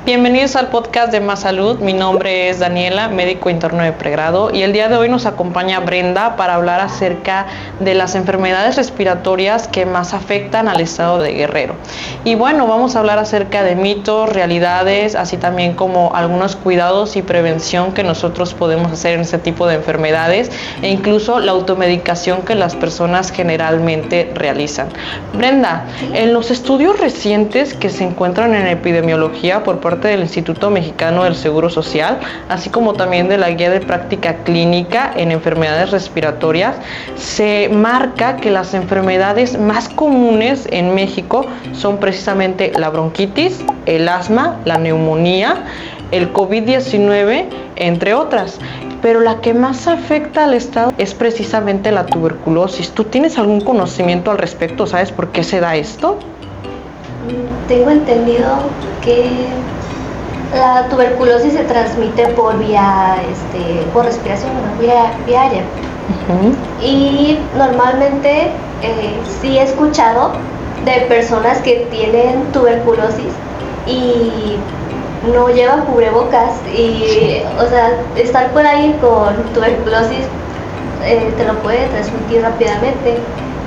Bienvenidos al podcast de Más Salud. Mi nombre es Daniela, médico interno de pregrado, y el día de hoy nos acompaña Brenda para hablar acerca de las enfermedades respiratorias que más afectan al estado de Guerrero. Y bueno, vamos a hablar acerca de mitos, realidades, así también como algunos cuidados y prevención que nosotros podemos hacer en este tipo de enfermedades e incluso la automedicación que las personas generalmente realizan. Brenda, en los estudios recientes que se encuentran en epidemiología por parte del Instituto Mexicano del Seguro Social, así como también de la Guía de Práctica Clínica en Enfermedades Respiratorias, se marca que las enfermedades más comunes en México son precisamente la bronquitis, el asma, la neumonía, el COVID-19, entre otras. Pero la que más afecta al estado es precisamente la tuberculosis. ¿Tú tienes algún conocimiento al respecto? ¿Sabes por qué se da esto? Tengo entendido que la tuberculosis se transmite por por respiración, vía aérea. Y normalmente sí he escuchado de personas que tienen tuberculosis y no llevan cubrebocas y, o sea, estar por ahí con tuberculosis te lo puede transmitir rápidamente,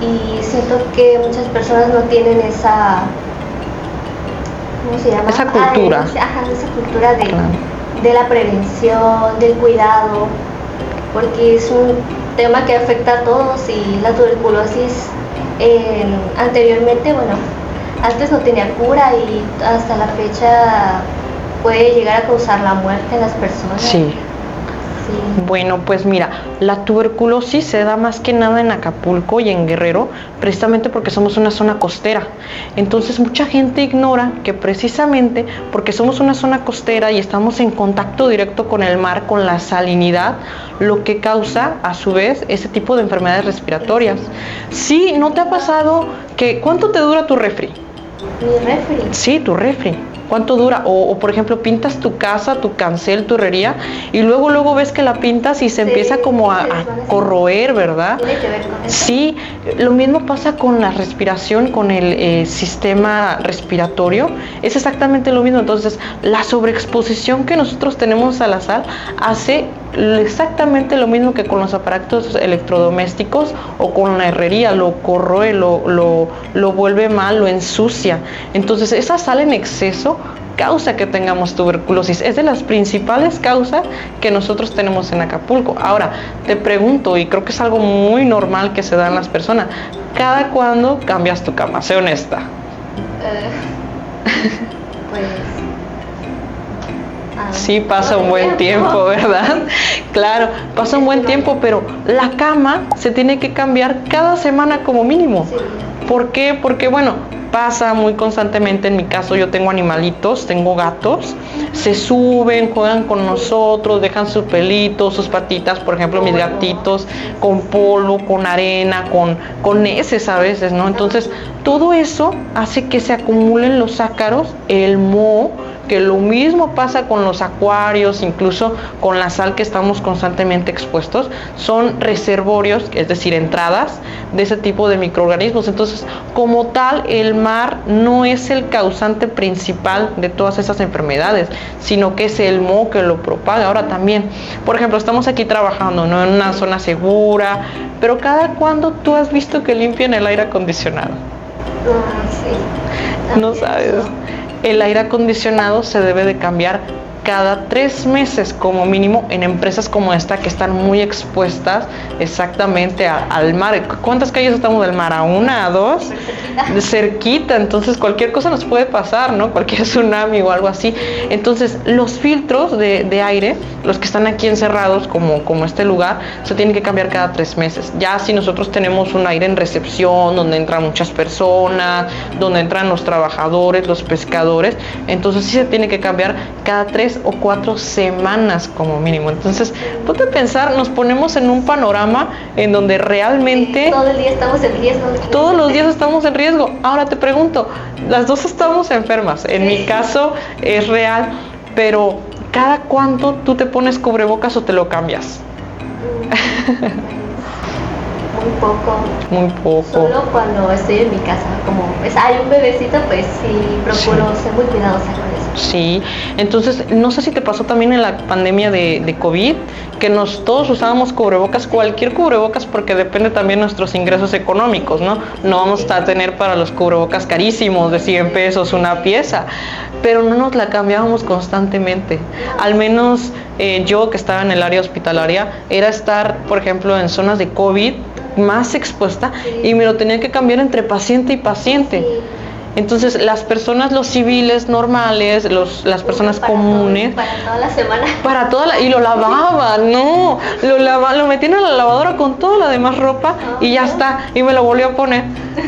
y siento que muchas personas no tienen esa, ¿cómo se llama? Esa cultura. Esa cultura de la prevención, del cuidado, porque es un tema que afecta a todos. Y la tuberculosis anteriormente, bueno, antes no tenía cura y hasta la fecha puede llegar a causar la muerte en las personas. Sí. Bueno, pues mira, la tuberculosis se da más que nada en Acapulco y en Guerrero, precisamente porque somos una zona costera. Entonces mucha gente ignora que precisamente porque somos una zona costera y estamos en contacto directo con el mar, con la salinidad, lo que causa a su vez ese tipo de enfermedades respiratorias. Sí, ¿no te ha pasado que cuánto te dura tu refri? ¿Mi refri? Sí, tu refri. ¿Cuánto dura? O por ejemplo, pintas tu casa, tu cancel, tu herrería, y luego ves que la pintas y se empieza como a corroer, ¿verdad? ¿Tiene que ver con eso? Sí, lo mismo pasa con la respiración, con el sistema respiratorio, es exactamente lo mismo. Entonces, la sobreexposición que nosotros tenemos a la sal hace exactamente lo mismo que con los aparatos electrodomésticos o con la herrería, lo corroe, lo vuelve mal, lo ensucia. Entonces, esa sal en exceso causa que tengamos tuberculosis. Es de las principales causas que nosotros tenemos en Acapulco. Ahora, te pregunto, y creo que es algo muy normal que se da en las personas, ¿cada cuándo cambias tu cama? Sé honesta. Pues... Sí, pasa un buen tiempo, ¿verdad? Claro, pasa un buen tiempo, pero la cama se tiene que cambiar cada semana como mínimo. Sí. ¿Por qué? Porque, bueno, pasa muy constantemente. En mi caso yo tengo animalitos, tengo gatos, se suben, juegan con nosotros, dejan sus pelitos, sus patitas, por ejemplo mis gatitos, con polvo, con arena, con heces a veces, ¿no? Entonces todo eso hace que se acumulen los ácaros, el moho, que lo mismo pasa con los acuarios, incluso con la sal que estamos constantemente expuestos, son reservorios, es decir, entradas de ese tipo de microorganismos. Entonces, como tal, el mar no es el causante principal de todas esas enfermedades, sino que es el moho que lo propaga. Ahora también, por ejemplo, estamos aquí trabajando, ¿no?, en una zona segura, pero ¿cada cuándo tú has visto que limpian el aire acondicionado? Sí. No sabes. El aire acondicionado se debe de cambiar cada 3 meses como mínimo en empresas como esta que están muy expuestas exactamente al mar. ¿Cuántas calles estamos del mar? ¿A una? ¿A dos? Cerquita. Entonces cualquier cosa nos puede pasar, ¿no? Cualquier tsunami o algo así. Entonces los filtros de aire, los que están aquí encerrados como este lugar, se tienen que cambiar cada 3 meses. Ya si nosotros tenemos un aire en recepción donde entran muchas personas, donde entran los trabajadores, los pescadores, entonces sí se tiene que cambiar cada 3 o 4 semanas como mínimo. Entonces, ponte a pensar, nos ponemos en un panorama en donde realmente todo el día estamos en riesgo. todos los días estamos en riesgo. Ahora te pregunto, las dos estamos enfermas. En mi caso es real, pero ¿cada cuánto tú te pones cubrebocas o te lo cambias? muy poco. Muy poco. Solo cuando estoy en mi casa, como pues hay un bebecito, pues sí, procuro ser muy cuidadosa con eso. Sí, entonces no sé si te pasó también en la pandemia de COVID, que todos usábamos cubrebocas, cualquier cubrebocas, porque depende también de nuestros ingresos económicos, ¿no? No vamos a tener para los cubrebocas carísimos de 100 pesos una pieza, pero no nos la cambiábamos constantemente. Al menos yo, que estaba en el área hospitalaria, era estar, por ejemplo, en zonas de COVID más expuesta, y me lo tenía que cambiar entre paciente y paciente. Entonces las personas, los civiles normales, las personas comunes, para toda la semana, y lo lavaban, no, lo metían en la lavadora con toda la demás ropa y ya está, y me lo volvió a poner.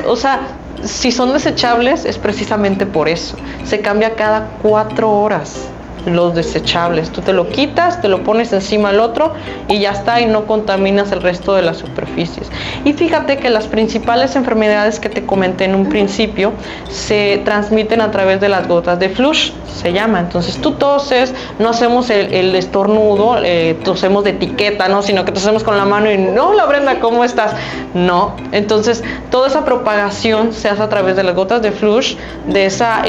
O sea, si son desechables es precisamente por eso. Se cambia cada 4 horas los desechables. Tú te lo quitas, te lo pones encima al otro y ya está, y no contaminas el resto de las superficies. Y fíjate que las principales enfermedades que te comenté en un principio se transmiten a través de las gotas de flush, se llama. Entonces tú toses, no hacemos el estornudo, tosemos de etiqueta, ¿no? Sino que tosemos con la mano y no, la Brenda, ¿cómo estás? No. Entonces toda esa propagación se hace a través de las gotas de flush, de esa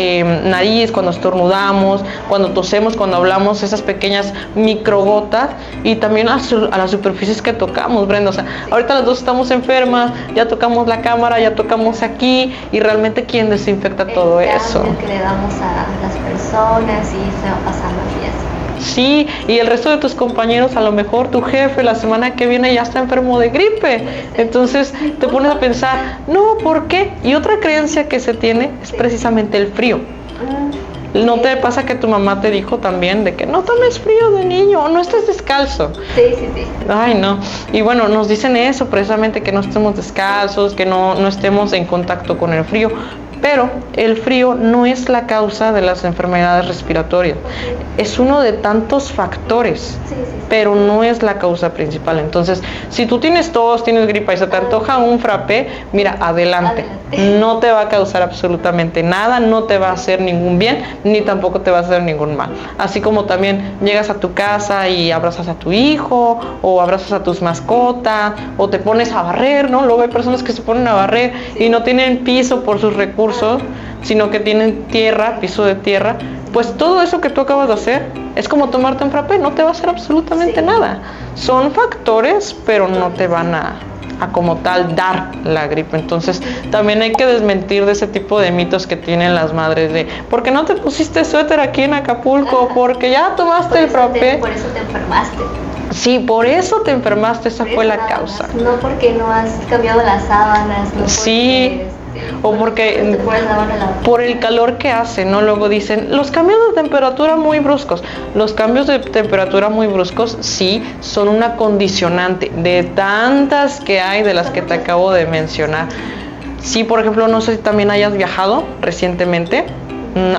nariz, cuando estornudamos, cuando tosemos, cuando hablamos, esas pequeñas microgotas, y también a las superficies que tocamos, Brenda. O sea, ahorita las dos estamos enfermas, ya tocamos la cámara, ya tocamos aquí, y realmente ¿quién desinfecta todo eso? El que le damos a las personas y se va pasando así. Sí, y el resto de tus compañeros, a lo mejor tu jefe la semana que viene ya está enfermo de gripe. Entonces te pones a pensar, no, ¿por qué? Y otra creencia que se tiene es precisamente el frío. ¿No te pasa que tu mamá te dijo también de que no tomes frío de niño o no estés descalzo? Sí. Ay, no. Y bueno, nos dicen eso precisamente, que no estemos descalzos, que no estemos en contacto con el frío. Pero el frío no es la causa de las enfermedades respiratorias. Es uno de tantos factores, pero no es la causa principal. Entonces, si tú tienes tos, tienes gripa y se te antoja un frappé, mira, adelante. No te va a causar absolutamente nada, no te va a hacer ningún bien, ni tampoco te va a hacer ningún mal. Así como también llegas a tu casa y abrazas a tu hijo, o abrazas a tus mascotas, o te pones a barrer, ¿no? Luego hay personas que se ponen a barrer y no tienen piso por sus recursos, sino que tienen tierra, piso de tierra. Pues todo eso que tú acabas de hacer es como tomarte un frappé, no te va a hacer absolutamente nada. Son factores, pero no te van a como tal dar la gripe. Entonces también hay que desmentir de ese tipo de mitos que tienen las madres de ¿por qué no te pusiste suéter aquí en Acapulco? Porque ya tomaste el frappé. Por eso te enfermaste. Sí, por eso te enfermaste, esa fue la causa. No porque no has cambiado las sábanas, no sí, o porque por el calor que hace, ¿no? Luego dicen, los cambios de temperatura muy bruscos. Los cambios de temperatura muy bruscos sí son una condicionante de tantas que hay, de las que te acabo de mencionar. Sí, por ejemplo, no sé si también hayas viajado recientemente,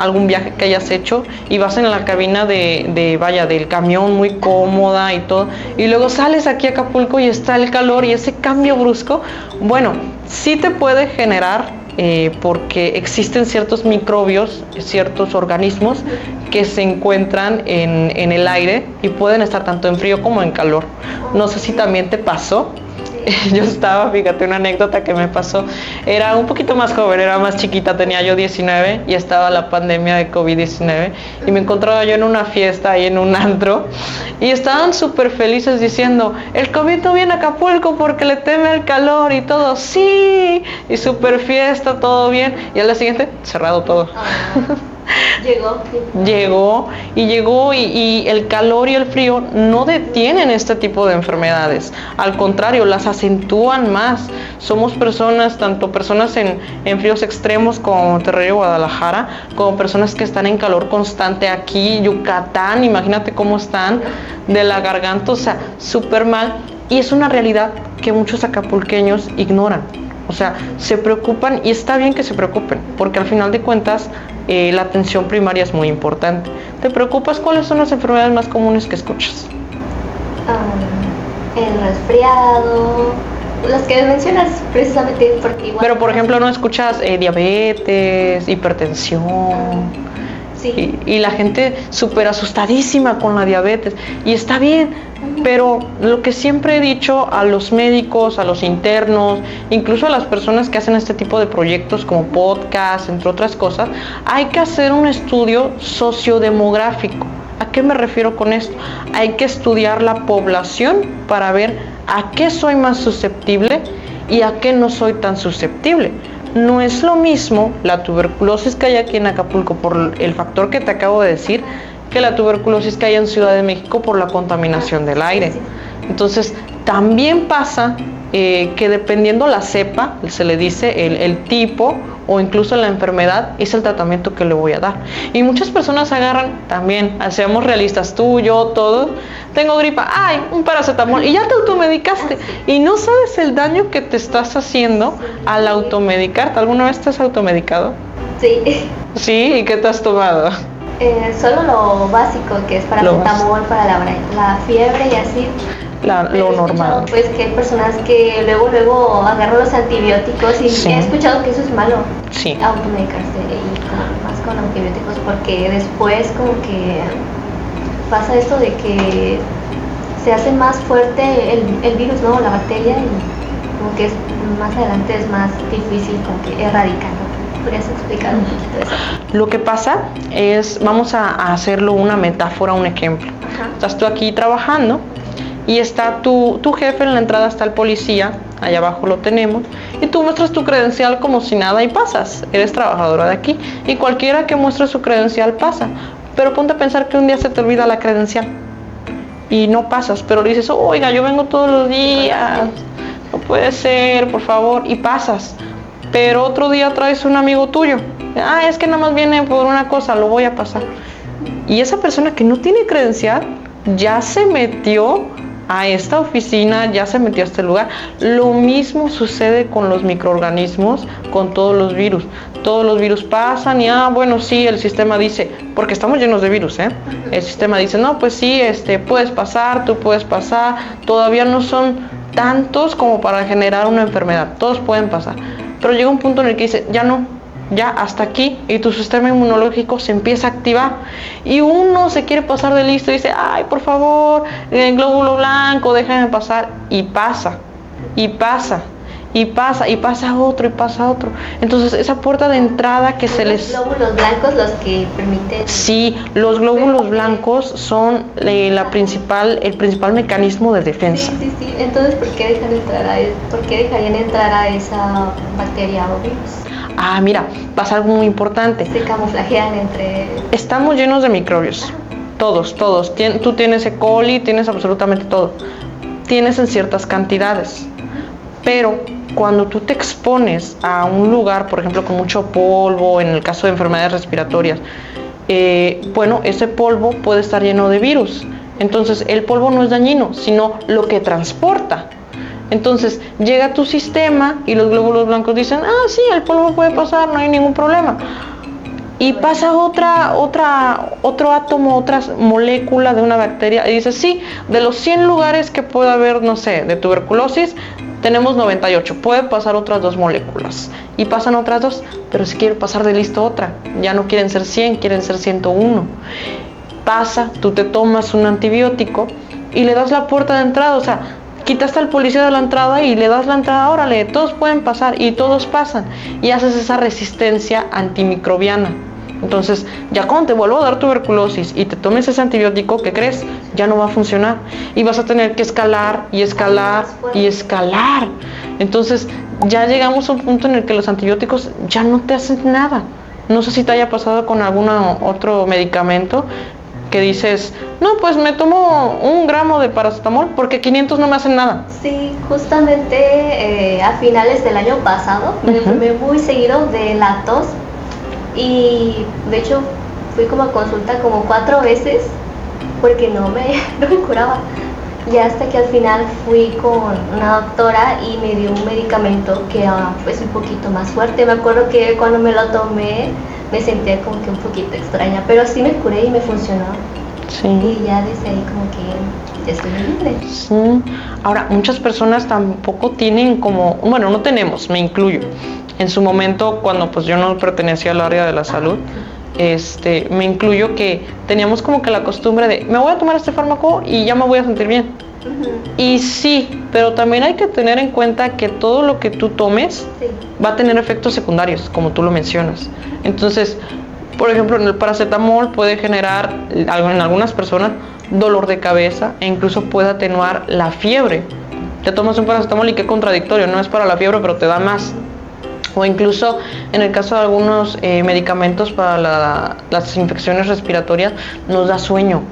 algún viaje que hayas hecho, y vas en la cabina del camión muy cómoda y todo, y luego sales aquí a Acapulco y está el calor y ese cambio brusco. Bueno, sí te puede generar, porque existen ciertos microbios, ciertos organismos que se encuentran en el aire y pueden estar tanto en frío como en calor. No sé si también te pasó. Yo estaba, fíjate, una anécdota que me pasó, era un poquito más joven, era más chiquita, tenía yo 19 y estaba la pandemia de COVID-19, y me encontraba yo en una fiesta ahí en un antro y estaban súper felices diciendo, el COVID no viene a Acapulco porque le teme el calor y todo, sí, y súper fiesta, todo bien, y al día siguiente cerrado todo. Llegó y el calor y el frío no detienen este tipo de enfermedades, al contrario, las acentúan más. Somos personas, tanto personas en fríos extremos como Monterrey o Guadalajara, como personas que están en calor constante aquí, Yucatán, imagínate cómo están de la garganta, o sea, súper mal, y es una realidad que muchos acapulqueños ignoran. O sea, se preocupan, y está bien que se preocupen, porque al final de cuentas la atención primaria es muy importante. ¿Te preocupas? ¿Cuáles son las enfermedades más comunes que escuchas? El resfriado, las que mencionas precisamente, porque igual... Pero por ejemplo, ¿no escuchas diabetes, hipertensión? Sí. Y la gente súper asustadísima con la diabetes. Y está bien, pero lo que siempre he dicho a los médicos, a los internos, incluso a las personas que hacen este tipo de proyectos como podcast, entre otras cosas, hay que hacer un estudio sociodemográfico. ¿A qué me refiero con esto? Hay que estudiar la población para ver a qué soy más susceptible y a qué no soy tan susceptible. No es lo mismo la tuberculosis que hay aquí en Acapulco por el factor que te acabo de decir, que la tuberculosis que hay en Ciudad de México por la contaminación del aire. Entonces, también pasa que dependiendo la cepa, se le dice el tipo o incluso la enfermedad, es el tratamiento que le voy a dar. Y muchas personas agarran también, seamos realistas, tú, yo, todos, tengo gripa, ¡ay! Un paracetamol, y ya te automedicaste. Y no sabes el daño que te estás haciendo al automedicarte. ¿Alguna vez te has automedicado? Sí. Sí, ¿y qué te has tomado? Solo lo básico, que es paracetamol para la fiebre y así. Lo normal. Pues que hay personas que luego agarran los antibióticos y Sí. he escuchado que eso es malo. Sí. Automedicarse y más con antibióticos, porque después como que pasa esto de que se hace más fuerte el virus, ¿no? La bacteria, y como que más adelante es más difícil como que erradicarlo. ¿Podrías explicar un poquito eso? Lo que pasa es, vamos a hacerlo una metáfora, un ejemplo. Ajá. Estás tú aquí trabajando y está tu jefe, en la entrada está el policía, allá abajo lo tenemos, y tú muestras tu credencial como si nada y pasas, eres trabajadora de aquí, y cualquiera que muestre su credencial pasa, pero ponte a pensar que un día se te olvida la credencial y no pasas, pero le dices, oiga, yo vengo todos los días, no puede ser, por favor, y pasas, pero otro día traes un amigo tuyo, es que nada más viene por una cosa, lo voy a pasar, y esa persona que no tiene credencial ya se metió a esta oficina, ya se metió a este lugar. Lo mismo sucede con los microorganismos, con todos los virus. Todos los virus pasan y, bueno, sí, el sistema dice, porque estamos llenos de virus, el sistema dice, no, pues sí, puedes pasar, tú puedes pasar, todavía no son tantos como para generar una enfermedad, todos pueden pasar. Pero llega un punto en el que dice, ya no, ya hasta aquí, y tu sistema inmunológico se empieza a activar y uno se quiere pasar de listo y dice, ay, por favor, el glóbulo blanco, déjame pasar, y pasa, y pasa, y pasa, y pasa otro, y pasa otro. Entonces esa puerta de entrada que se les... Los glóbulos blancos los que permiten... Sí, los glóbulos blancos son el principal mecanismo de defensa. Sí. Entonces, ¿por qué dejarían entrar a esa bacteria o virus? Mira, pasa algo muy importante. Se camuflajean entre... Estamos llenos de microbios. Todos. Tú tienes E. coli, tienes absolutamente todo. Tienes en ciertas cantidades. Pero cuando tú te expones a un lugar, por ejemplo, con mucho polvo, en el caso de enfermedades respiratorias, ese polvo puede estar lleno de virus. Entonces, el polvo no es dañino, sino lo que transporta. Entonces llega a tu sistema y los glóbulos blancos dicen, sí, el polvo puede pasar, no hay ningún problema. Y pasa otro átomo, otra molécula de una bacteria y dice, sí, de los 100 lugares que puede haber, no sé, de tuberculosis, tenemos 98, puede pasar otras 2 moléculas. Y pasan otras 2, pero si quiere pasar de listo otra, ya no quieren ser 100, quieren ser 101. Pasa, tú te tomas un antibiótico y le das la puerta de entrada, o sea, quitaste al policía de la entrada y le das la entrada, órale, todos pueden pasar y todos pasan y haces esa resistencia antimicrobiana. Entonces, ya cuando te vuelvo a dar tuberculosis y te tomes ese antibiótico, ¿qué crees? Ya no va a funcionar y vas a tener que escalar y escalar y escalar. Entonces, ya llegamos a un punto en el que los antibióticos ya no te hacen nada. No sé si te haya pasado con algún otro medicamento que dices, no, pues me tomo 1 gramo de paracetamol porque 500 no me hacen nada. Sí, justamente a finales del año pasado me enfermé muy seguido de la tos y de hecho fui como a consulta como 4 veces porque no me curaba. Y hasta que al final fui con una doctora y me dio un medicamento que era pues un poquito más fuerte. Me acuerdo que cuando me lo tomé me sentía como que un poquito extraña, pero sí me curé y me funcionó. Sí. Y ya desde ahí como que ya estoy libre. Sí. Ahora, muchas personas tampoco tienen no tenemos, me incluyo. En su momento, cuando pues yo no pertenecía al área de la salud, me incluyo, que teníamos como que la costumbre de, me voy a tomar este fármaco y ya me voy a sentir bien. Y sí, pero también hay que tener en cuenta que todo lo que tú tomes va a tener efectos secundarios, como tú lo mencionas. Entonces, por ejemplo, en el paracetamol puede generar en algunas personas dolor de cabeza e incluso puede atenuar la fiebre. Te tomas un paracetamol y qué contradictorio, no es para la fiebre, pero te da más. O incluso en el caso de algunos medicamentos para las infecciones respiratorias, nos da sueño.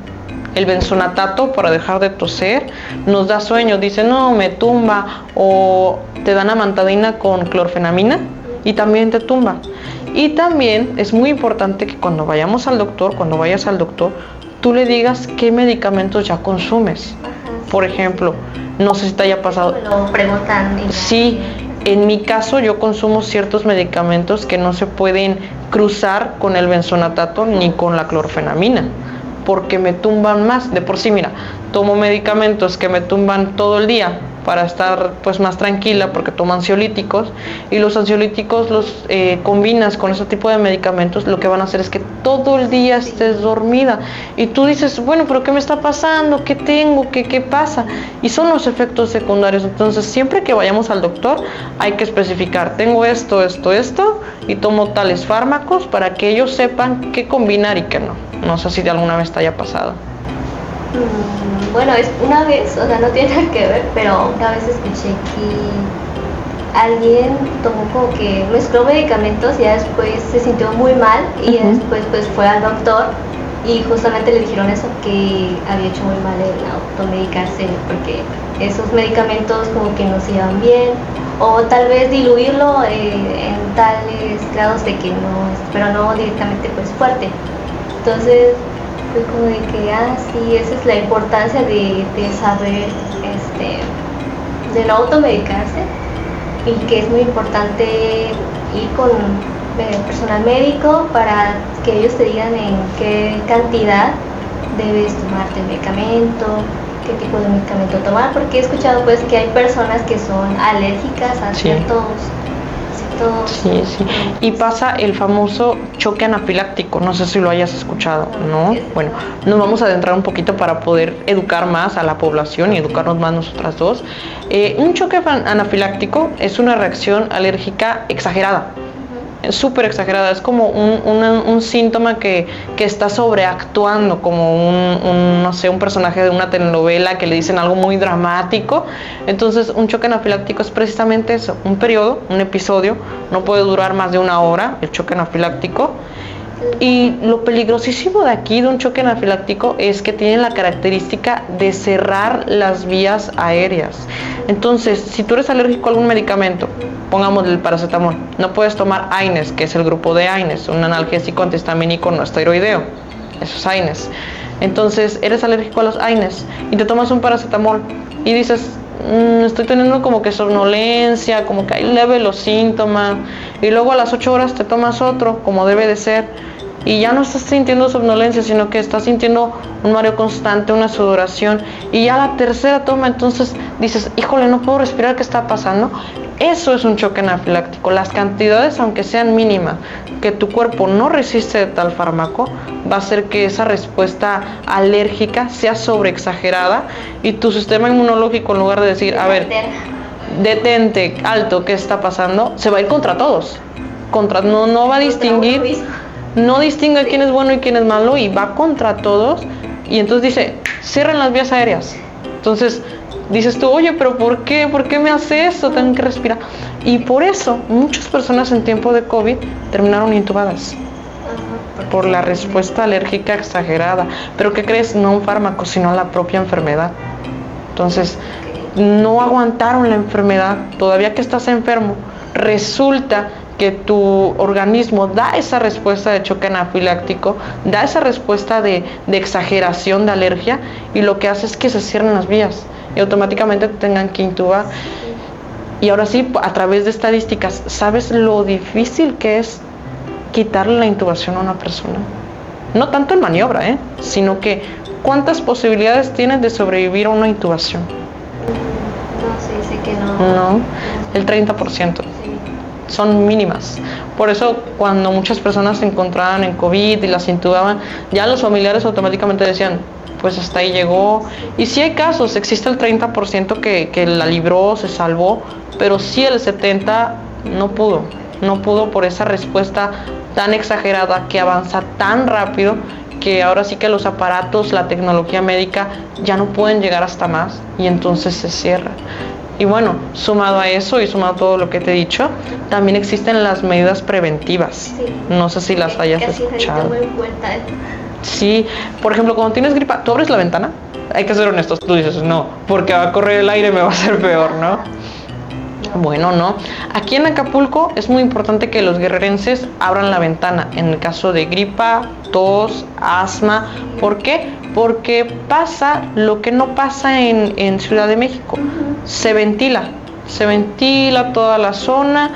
El benzonatato, para dejar de toser, nos da sueño. Dice, no, me tumba. O te dan amantadina con clorfenamina y también te tumba. Y también es muy importante que cuando vayas al doctor, tú le digas qué medicamentos ya consumes. Por ejemplo, no sé si te haya pasado. Me lo preguntan. Sí, en mi caso yo consumo ciertos medicamentos que no se pueden cruzar con el benzonatato ni con la clorfenamina, porque me tumban más. De por sí, mira, tomo medicamentos que me tumban todo el día para estar pues más tranquila, porque tomo ansiolíticos, y los ansiolíticos los combinas con ese tipo de medicamentos, lo que van a hacer es que todo el día estés dormida y tú dices, bueno, pero ¿qué me está pasando? ¿Qué tengo? ¿Qué pasa? Y son los efectos secundarios. Entonces siempre que vayamos al doctor hay que especificar, tengo esto y tomo tales fármacos, para que ellos sepan qué combinar y qué no. No sé si de alguna vez te haya pasado. Bueno, es una vez, o sea, no tiene nada que ver, pero una vez escuché que alguien tomó como que mezcló medicamentos y ya después se sintió muy mal y después pues fue al doctor y justamente le dijeron eso, que había hecho muy mal el automedicarse, porque esos medicamentos como que no se llevan bien, o tal vez diluirlo en tales grados de que no, pero no directamente pues fuerte. Entonces fue como de que, sí, esa es la importancia de saber, de no automedicarse, y que es muy importante ir con personal médico para que ellos te digan en qué cantidad debes tomarte el medicamento, qué tipo de medicamento tomar, porque he escuchado pues que hay personas que son alérgicas a ciertos. Sí. Y pasa el famoso choque anafiláctico, no sé si lo hayas escuchado, ¿no? Bueno, nos vamos a adentrar un poquito para poder educar más a la población y educarnos más nosotras dos. Un choque anafiláctico es una reacción alérgica exagerada. Es súper exagerada, es como un síntoma que está sobreactuando, como no sé, un personaje de una telenovela que le dicen algo muy dramático. Entonces un choque anafiláctico es precisamente eso, un episodio, no puede durar más de 1 hora el choque anafiláctico. Y lo peligrosísimo de aquí, de un choque anafiláctico, es que tiene la característica de cerrar las vías aéreas. Entonces, si tú eres alérgico a algún medicamento, pongamos el paracetamol, no puedes tomar AINES, que es el grupo de AINES, un analgésico antihistamínico no esteroideo, eso es AINES. Entonces, eres alérgico a los AINES y te tomas un paracetamol y dices, estoy teniendo como que somnolencia, como que hay leve los síntomas, y luego a las 8 horas te tomas otro, como debe de ser, y ya no estás sintiendo somnolencia, sino que estás sintiendo un mareo constante, una sudoración, y ya la tercera toma, entonces dices, híjole, no puedo respirar, ¿qué está pasando? Eso es un choque anafiláctico. Las cantidades, aunque sean mínimas, que tu cuerpo no resiste de tal fármaco, va a hacer que esa respuesta alérgica sea sobreexagerada y tu sistema inmunológico, en lugar de decir, a ver, detente, alto, ¿qué está pasando?, se va a ir contra todos. No va a distinguir, no distingue quién es bueno y quién es malo, y va contra todos, y entonces dice, cierren las vías aéreas. Entonces dices tú, oye, pero ¿por qué? ¿Por qué me hace eso? Tengo que respirar. Y por eso muchas personas en tiempo de COVID terminaron intubadas, por la respuesta alérgica exagerada. Pero ¿qué crees? No un fármaco, sino la propia enfermedad. Entonces, no aguantaron la enfermedad, todavía que estás enfermo, resulta que tu organismo da esa respuesta de choque anafiláctico, da esa respuesta de exageración de alergia, y lo que hace es que se cierren las vías y automáticamente te tengan que intubar. Y ahora sí, a través de estadísticas, ¿sabes lo difícil que es quitarle la intubación a una persona? No tanto en maniobra, sino que ¿cuántas posibilidades tienes de sobrevivir a una intubación? No, sí, sé que no. No, el 30%. son mínimas. Por eso cuando muchas personas se encontraban en COVID y las intubaban, ya los familiares automáticamente decían, pues hasta ahí llegó. Y sí hay casos, existe el 30% que la libró, se salvó, pero sí el 70% no pudo por esa respuesta tan exagerada que avanza tan rápido que ahora sí que los aparatos, la tecnología médica ya no pueden llegar hasta más y entonces se cierra. Y bueno, sumado a eso y sumado a todo lo que te he dicho, también existen las medidas preventivas. Sí. No sé si las hayas escuchado. Muy en cuenta. Sí, por ejemplo, cuando tienes gripa, ¿tú abres la ventana? Hay que ser honestos, tú dices, no, porque va a correr el aire, me va a hacer peor, ¿no? Bueno, no. Aquí en Acapulco es muy importante que los guerrerenses abran la ventana en el caso de gripa, tos, asma. ¿Por qué? Porque pasa lo que no pasa en Ciudad de México. Se ventila toda la zona.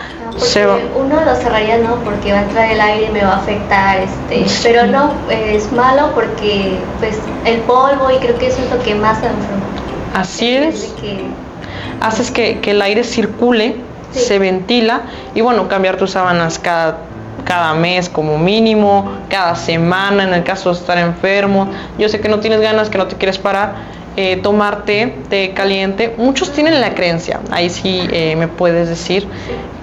Uno lo cerraría, ¿no? Porque va a entrar el aire y me va a afectar, Sí. pero no, es malo porque pues el polvo y creo que eso es lo que más se enferma. Así es. Haces que el aire circule, sí. Se ventila y bueno, cambiar tus sábanas cada mes como mínimo, cada semana en el caso de estar enfermo. Yo sé que no tienes ganas, que no te quieres parar, tomar té caliente. Muchos tienen la creencia, ahí sí me puedes decir,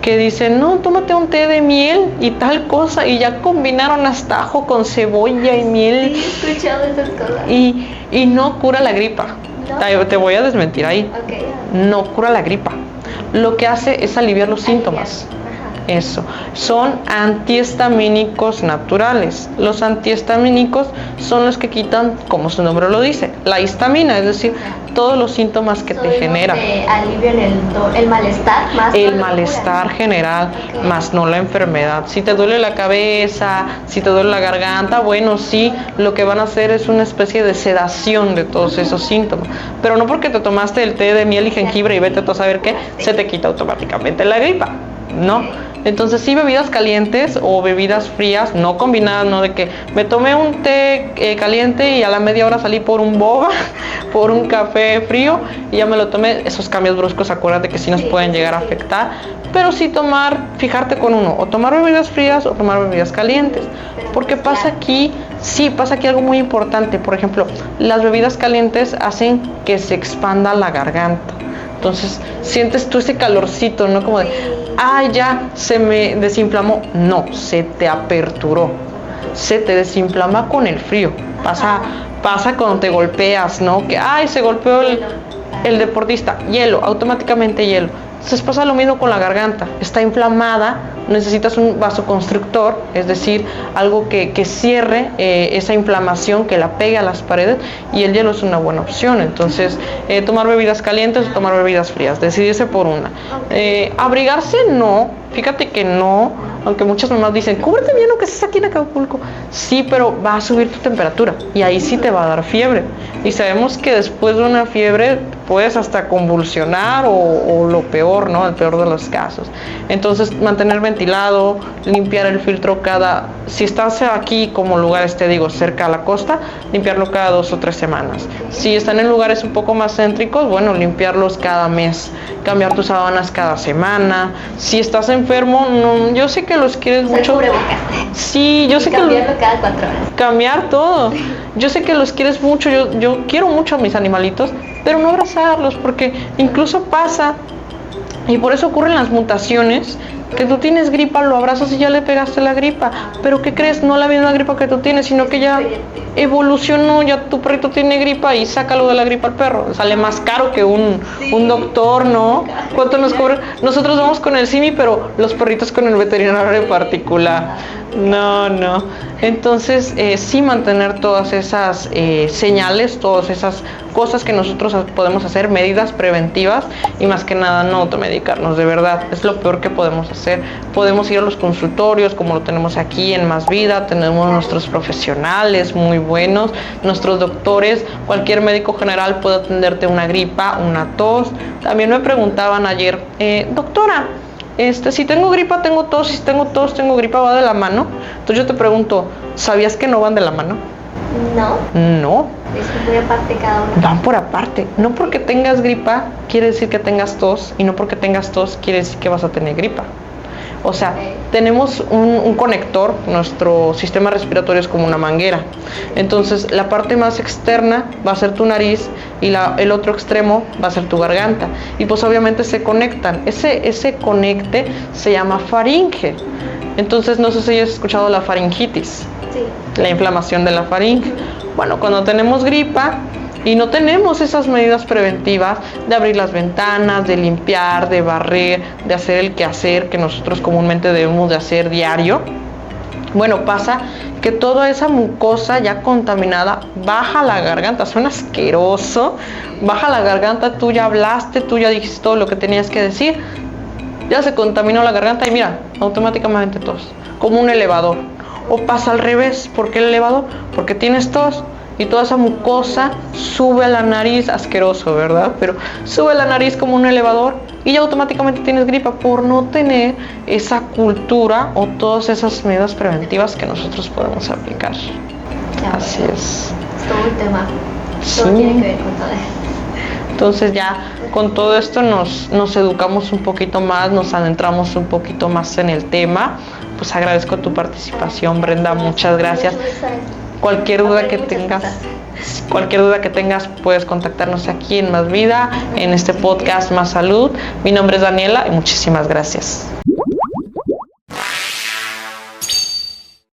que dicen, no, tómate un té de miel y tal cosa, y ya combinaron hasta ajo con cebolla y miel. Sí, he escuchado esas cosas. Y no cura la gripa. ¿No? Te voy a desmentir ahí. Okay. No cura la gripa. Lo que hace es aliviar los síntomas. Eso. Son antihistamínicos naturales. Los antihistamínicos son los que quitan, como su nombre lo dice, la histamina, es decir, todos los síntomas que te generan. Alivian el malestar, más el malestar general, más no la enfermedad. Si te duele la cabeza, si te duele la garganta, bueno, sí, lo que van a hacer es una especie de sedación de todos esos síntomas. Pero no porque te tomaste el té de miel y jengibre y vete tú a saber qué, se te quita automáticamente la gripa. No. Entonces sí, bebidas calientes o bebidas frías, no combinadas, no de que me tomé un té caliente y a la media hora salí por un boba, por un café frío y ya me lo tomé. Esos cambios bruscos, acuérdate que sí nos pueden llegar a afectar, pero sí fijarte con uno, o tomar bebidas frías o tomar bebidas calientes, porque pasa aquí algo muy importante. Por ejemplo, las bebidas calientes hacen que se expanda la garganta. Entonces sientes tú ese calorcito, ¿no? Como de, ya se me desinflamó. No, se te aperturó. Se te desinflama con el frío. Pasa cuando te golpeas, ¿no? Que, se golpeó el deportista. Hielo, automáticamente hielo. Entonces pasa lo mismo con la garganta. Está inflamada, necesitas un vasoconstrictor, es decir, algo que cierre esa inflamación, que la pegue a las paredes, y el hielo es una buena opción. Entonces, tomar bebidas calientes o tomar bebidas frías, decidirse por una. Abrigarse, no, fíjate que no, aunque muchas mamás dicen, cúbrete bien aunque estés aquí en Acapulco. Sí, pero va a subir tu temperatura y ahí sí te va a dar fiebre. Y sabemos que después de una fiebre puedes hasta convulsionar o lo peor, ¿no? El peor de los casos. Entonces, mantener ventilado, limpiar el filtro si estás aquí como lugares, te digo, cerca a la costa, limpiarlo cada 2 o 3 semanas. Si están en lugares un poco más céntricos, bueno, limpiarlos cada mes, cambiar tus sábanas cada semana. Si estás enfermo, no, yo sé que los quieres mucho. Sí, yo sé que cambiarlo cada 4 horas. Cambiar todo. Yo sé que los quieres mucho, yo quiero mucho a mis animalitos, pero no abrazarlos, porque incluso pasa, y por eso ocurren las mutaciones, que tú tienes gripa, lo abrazas y ya le pegaste la gripa, pero ¿qué crees? No la misma gripa que tú tienes, sino que ya evolucionó, ya tu perrito tiene gripa y sácalo de la gripa al perro. Sale más caro que un doctor, ¿no? ¿Cuánto nos cobra? Nosotros vamos con el CIMI, pero los perritos con el veterinario en particular. No. Entonces, sí mantener todas esas señales, todas esas cosas que nosotros podemos hacer, medidas preventivas, y más que nada no automedicarnos, de verdad, es lo peor que podemos hacer. Podemos ir a los consultorios, como lo tenemos aquí en Más Vida, tenemos nuestros profesionales muy buenos, nuestros doctores, cualquier médico general puede atenderte una gripa, una tos. También me preguntaban ayer, doctora, si tengo gripa, tengo tos, si tengo tos, tengo gripa, ¿va de la mano? Entonces yo te pregunto, ¿sabías que no van de la mano? No. Es muy aparte cada uno. Van por aparte. No porque tengas gripa quiere decir que tengas tos, y no porque tengas tos quiere decir que vas a tener gripa. O sea, tenemos un conector, nuestro sistema respiratorio es como una manguera. Entonces, la parte más externa va a ser tu nariz y el otro extremo va a ser tu garganta. Y pues obviamente se conectan. Ese conecte se llama faringe. Entonces, no sé si hayas escuchado la faringitis. Sí. La inflamación de la faringe. Bueno, cuando tenemos gripa y no tenemos esas medidas preventivas de abrir las ventanas, de limpiar, de barrer, de hacer el quehacer que nosotros comúnmente debemos de hacer diario, bueno, pasa que toda esa mucosa ya contaminada baja a la garganta. Suena asqueroso, baja a la garganta, tú ya hablaste, tú ya dijiste todo lo que tenías que decir, ya se contaminó la garganta y mira, automáticamente tos, como un elevador. O pasa al revés. ¿Por qué el elevador? Porque tienes tos y toda esa mucosa sube a la nariz, asqueroso, ¿verdad? Pero sube a la nariz como un elevador y ya automáticamente tienes gripa por no tener esa cultura o todas esas medidas preventivas que nosotros podemos aplicar. Ya, así es. Es todo un tema. Sí. Todo tiene que ver con todo eso. Entonces ya con todo esto nos educamos un poquito más, nos adentramos un poquito más en el tema. Pues agradezco tu participación, Brenda, muchas gracias. Cualquier duda que tengas, puedes contactarnos aquí en Más Vida, en este podcast Más Salud. Mi nombre es Daniela y muchísimas gracias.